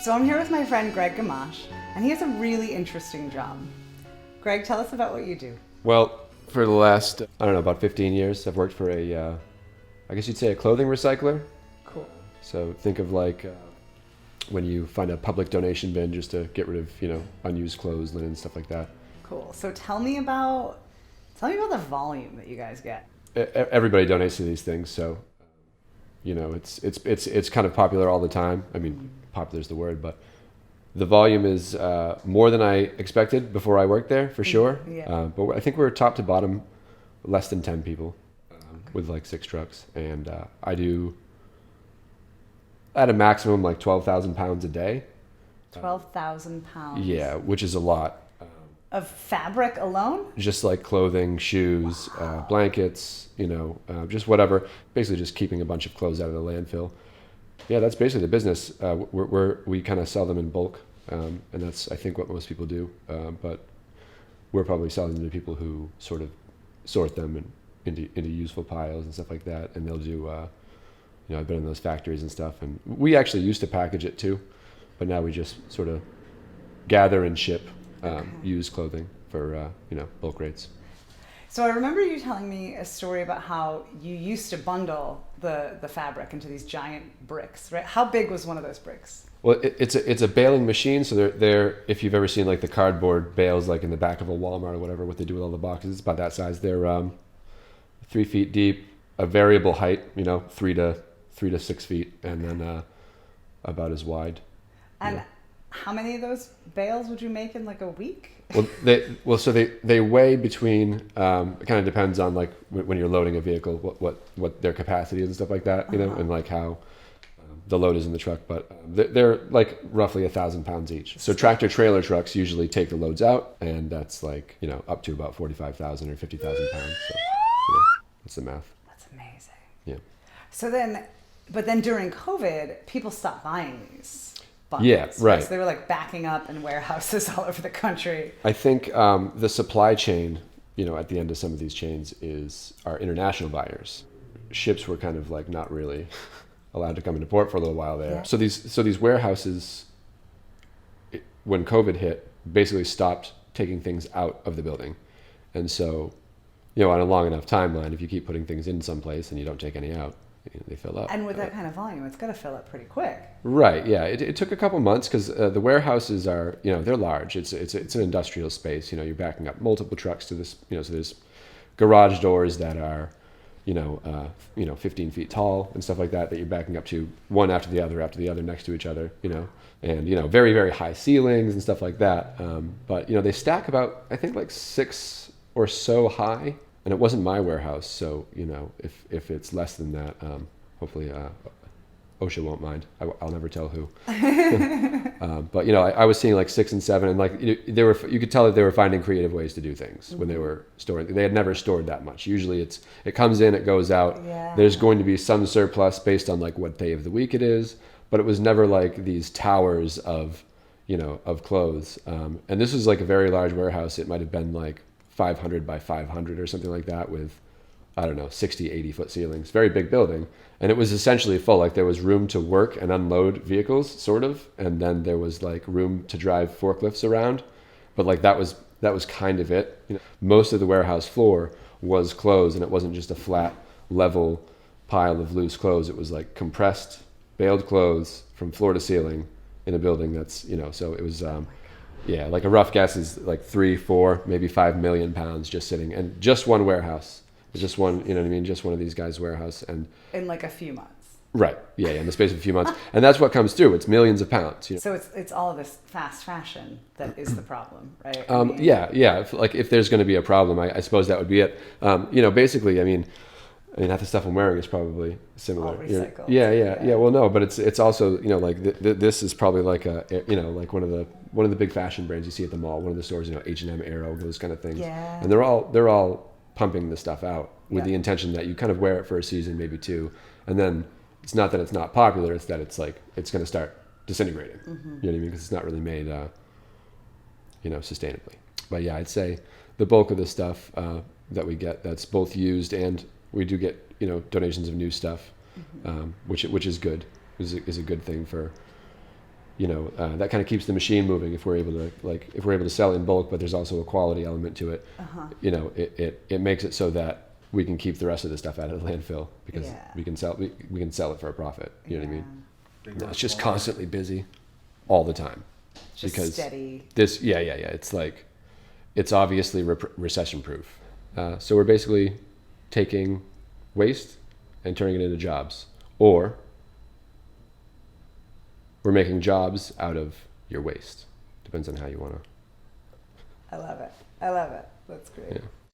So I'm here with my friend Greg Gamache, and he has a really interesting job. Greg, tell us about what you do. Well, for the last, I don't know, about 15 years, I've worked for I guess you'd say a clothing recycler. Cool. So think of like when you find a public donation bin just to get rid of, unused clothes, linen, stuff like that. Cool. So tell me about the volume that you guys get. Everybody donates to these things, so it's kind of popular all the time. I mean, popular is the word, but the volume is more than I expected before I worked there, for sure. Yeah. But I think we're top to bottom less than 10 people with like 6 trucks, and I do at a maximum like 12,000 pounds a day. 12,000 pounds. Yeah, which is a lot. Of fabric alone? Just like clothing, shoes, blankets, just whatever. Basically, just keeping a bunch of clothes out of the landfill. Yeah, that's basically the business. We kind of sell them in bulk, and that's I think what most people do. But we're probably selling them to people who sort of sort them into useful piles and stuff like that. And they'll do, I've been in those factories and stuff. And we actually used to package it too, but now we just sort of gather and ship used clothing for bulk rates. So I remember you telling me a story about how you used to bundle the fabric into these giant bricks, right? How big was one of those bricks? Well, it's a baling machine. So they're if you've ever seen like the cardboard bales like in the back of a Walmart or whatever, what they do with all the boxes, it's about that size. They're 3 feet deep, a variable height, 3 to 6 feet, and then about as wide. And how many of those bales would you make in like a week? So they weigh between. It kind of depends on like when you're loading a vehicle, what their capacity is and stuff like that, and like how the load is in the truck. But they're like roughly 1,000 pounds each. So tractor trailer trucks usually take the loads out, and that's like up to about 45,000 or 50,000 pounds. So that's the math. That's amazing. Yeah. So then during COVID, people stopped buying these bundles. Yeah, right. So they were like backing up in warehouses all over the country. I think the supply chain, at the end of some of these chains are international buyers. Ships were kind of like not really allowed to come into port for a little while there. Yeah. So these warehouses, when COVID hit, basically stopped taking things out of the building. And so, on a long enough timeline, if you keep putting things in someplace and you don't take any out, they fill up. And with that kind of volume, it's going to fill up pretty quick. Right. Yeah. It took a couple months because the warehouses are, they're large. It's an industrial space. You're backing up multiple trucks to this. So there's garage doors that are, 15 feet tall and stuff like that you're backing up to one after the other next to each other. And very very high ceilings and stuff like that. But they stack about I think like 6 or so high. And it wasn't my warehouse, so if it's less than that, hopefully OSHA won't mind. I'll never tell who. But I was seeing like 6 and 7, and like you could tell that they were finding creative ways to do things when they were storing. They had never stored that much. Usually it comes in, it goes out. Yeah. There's going to be some surplus based on like what day of the week it is, but it was never like these towers of of clothes. And this was like a very large warehouse. It might have been like 500 by 500 or something like that with, I don't know, 60, 80 foot ceilings. Very big building. And it was essentially full. Like there was room to work and unload vehicles, sort of. And then there was like room to drive forklifts around. But like that was kind of it. Most of the warehouse floor was clothes, and it wasn't just a flat, level pile of loose clothes. It was like compressed, baled clothes from floor to ceiling in a building that's, so it was... yeah, like a rough guess is like 3, 4, maybe 5 million pounds just sitting, and just one warehouse, just one, just one of these guys' warehouse, and in like a few months. Right, yeah, in the space of a few months, and that's what comes through. It's millions of pounds. So it's all of this fast fashion that is the problem, right? Yeah. If there's going to be a problem, I suppose that would be it. Basically, I mean, half the stuff I'm wearing is probably similar. All recycled. Yeah. Well, no, but it's also this is probably like like one of the big fashion brands you see at the mall, one of the stores, H&M, Aero, those kind of things. Yeah. And they're all pumping the stuff out with the intention that you kind of wear it for a season, maybe 2, and then it's not that it's not popular, it's that it's like it's going to start disintegrating. Mm-hmm. You know what I mean? Because it's not really made sustainably. But yeah, I'd say the bulk of the stuff that we get that's both used, and we do get donations of new stuff, which is good, is a good thing for that kind of keeps the machine moving if we're able to sell in bulk, but there's also a quality element to it. It makes it so that we can keep the rest of the stuff out of the landfill because we can sell it for a profit. You know what I mean? No, it's just constantly busy all the time. Just because steady. It's like, it's obviously recession proof. So we're basically taking waste and turning it into jobs, or we're making jobs out of your waste. Depends on how you want to. I love it. That's great. Yeah.